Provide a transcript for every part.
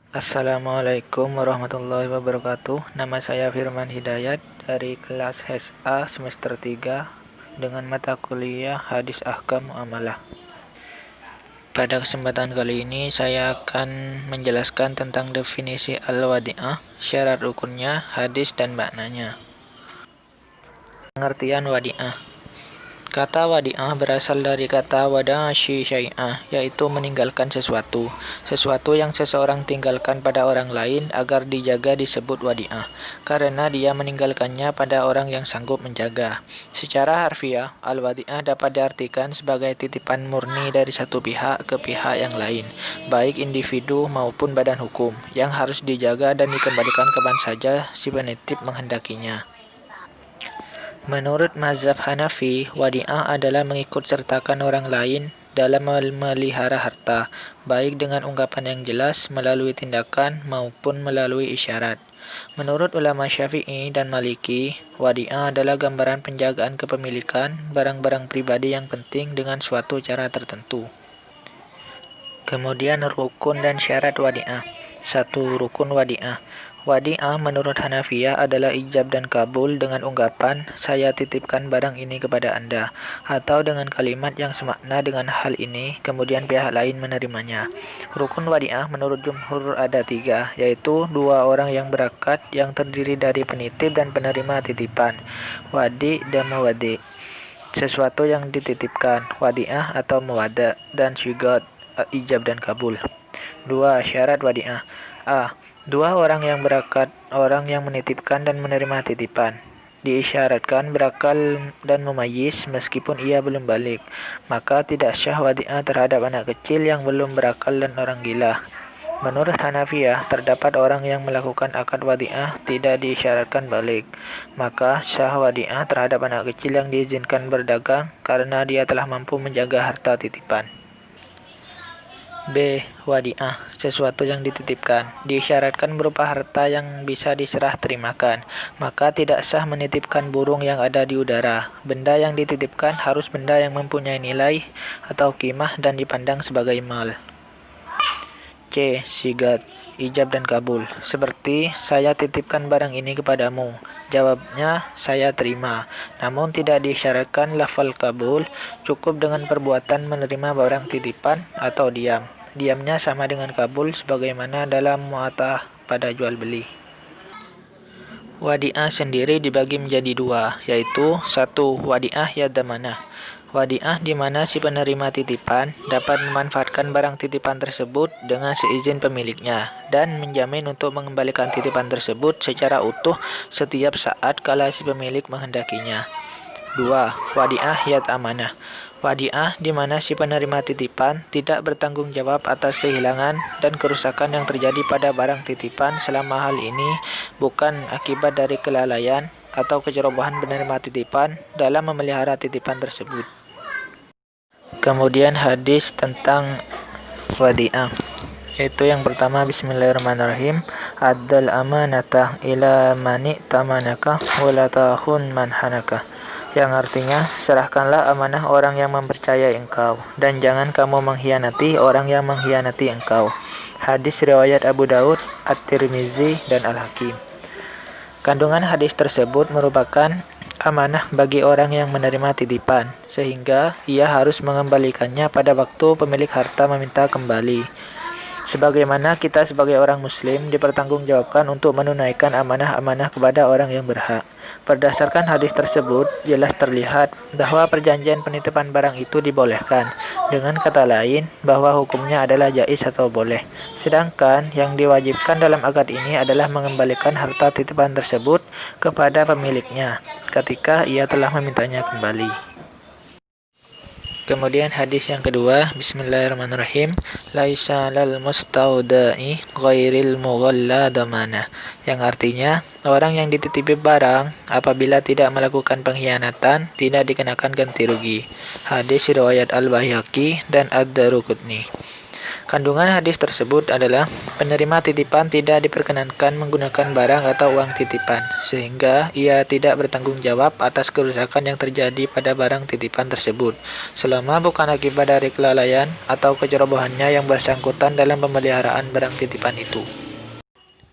Assalamualaikum warahmatullahi wabarakatuh. Nama saya Firman Hidayat dari kelas HSA semester 3 dengan mata kuliah Hadis Ahkam Muamalah. Pada kesempatan kali ini saya akan menjelaskan tentang definisi al-wadi'ah, syarat rukunnya, hadis dan maknanya. Pengertian wadi'ah. Kata wadi'ah berasal dari kata wada'a syai'ah, yaitu meninggalkan sesuatu. Sesuatu yang seseorang tinggalkan pada orang lain agar dijaga disebut wadi'ah, karena dia meninggalkannya pada orang yang sanggup menjaga. Secara harfiah, al-wadi'ah dapat diartikan sebagai titipan murni dari satu pihak ke pihak yang lain, baik individu maupun badan hukum, yang harus dijaga dan dikembalikan kapan saja si penitip menghendakinya. Menurut mazhab Hanafi, wadi'ah adalah mengikut sertakan orang lain dalam memelihara harta, baik dengan ungkapan yang jelas, melalui tindakan, maupun melalui isyarat. Menurut ulama Syafi'i dan Maliki, wadi'ah adalah gambaran penjagaan kepemilikan barang-barang pribadi yang penting dengan suatu cara tertentu. Kemudian rukun dan syarat wadi'ah. 1. Rukun wadi'ah. Wadi'ah menurut Hanafiyah adalah ijab dan kabul dengan ungkapan, saya titipkan barang ini kepada Anda, atau dengan kalimat yang semakna dengan hal ini, kemudian pihak lain menerimanya. Rukun wadi'ah menurut jumhur ada 3, yaitu 2 orang yang berakad yang terdiri dari penitip dan penerima titipan, wadi dan mewadi, sesuatu yang dititipkan, wadi'ah atau mewada, dan syugat, ijab dan kabul. 2. Syarat wadi'ah. A. 2 orang yang berakad, orang yang menitipkan dan menerima titipan. Diisyaratkan berakal dan memayis meskipun ia belum balik, maka tidak syah wadi'ah terhadap anak kecil yang belum berakal dan orang gila. Menurut Hanafiyah, terdapat orang yang melakukan akad wadi'ah tidak diisyaratkan balik, maka syah wadi'ah terhadap anak kecil yang diizinkan berdagang karena dia telah mampu menjaga harta titipan. B. Wadi'ah, sesuatu yang dititipkan, diisyaratkan berupa harta yang bisa diserah terimakan, maka tidak sah menitipkan burung yang ada di udara. Benda yang dititipkan harus benda yang mempunyai nilai atau qimah dan dipandang sebagai mal. C. Sigat, ijab dan kabul, seperti saya titipkan barang ini kepadamu. Jawabnya, saya terima. Namun tidak diisyaratkan lafal kabul, cukup dengan perbuatan menerima barang titipan atau diam. Diamnya sama dengan kabul sebagaimana dalam mu'atah pada jual beli. Wadi'ah sendiri dibagi menjadi 2, yaitu 1. Wadi'ah yadamanah. Wadi'ah di mana si penerima titipan dapat memanfaatkan barang titipan tersebut dengan seizin pemiliknya dan menjamin untuk mengembalikan titipan tersebut secara utuh setiap saat kala si pemilik menghendakinya. 2. Wadi'ah yad amanah. Wadi'ah di mana si penerima titipan tidak bertanggung jawab atas kehilangan dan kerusakan yang terjadi pada barang titipan selama hal ini bukan akibat dari kelalaian atau kecerobohan penerima titipan dalam memelihara titipan tersebut. Kemudian hadis tentang wadi'ah, yaitu yang pertama, bismillahirrahmanirrahim, addal amanata ila mani tamanaka wala tahun manhanaka, yang artinya, serahkanlah amanah orang yang mempercayai engkau, dan jangan kamu mengkhianati orang yang mengkhianati engkau. Hadis riwayat Abu Daud, At-Tirmizi, dan Al-Hakim. Kandungan hadis tersebut merupakan amanah bagi orang yang menerima titipan, sehingga ia harus mengembalikannya pada waktu pemilik harta meminta kembali. Sebagaimana kita sebagai orang muslim dipertanggungjawabkan untuk menunaikan amanah-amanah kepada orang yang berhak. Berdasarkan hadis tersebut, jelas terlihat bahwa perjanjian penitipan barang itu dibolehkan. Dengan kata lain, bahwa hukumnya adalah jaiz atau boleh. Sedangkan yang diwajibkan dalam akad ini adalah mengembalikan harta titipan tersebut kepada pemiliknya ketika ia telah memintanya kembali. Kemudian hadis yang kedua, bismillahirrahmanirrahim, laisa lal mustauda'i ghairil mughalla damana, yang artinya orang yang dititipi barang apabila tidak melakukan pengkhianatan tidak dikenakan ganti rugi. Hadis riwayat Al-Baihaqi dan Ad-Daruqutni. Kandungan hadis tersebut adalah penerima titipan tidak diperkenankan menggunakan barang atau uang titipan, sehingga ia tidak bertanggung jawab atas kerusakan yang terjadi pada barang titipan tersebut, selama bukan akibat dari kelalaian atau kecerobohannya yang bersangkutan dalam pemeliharaan barang titipan itu.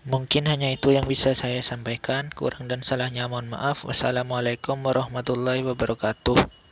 Mungkin hanya itu yang bisa saya sampaikan. Kurang dan salahnya mohon maaf. Wassalamualaikum warahmatullahi wabarakatuh.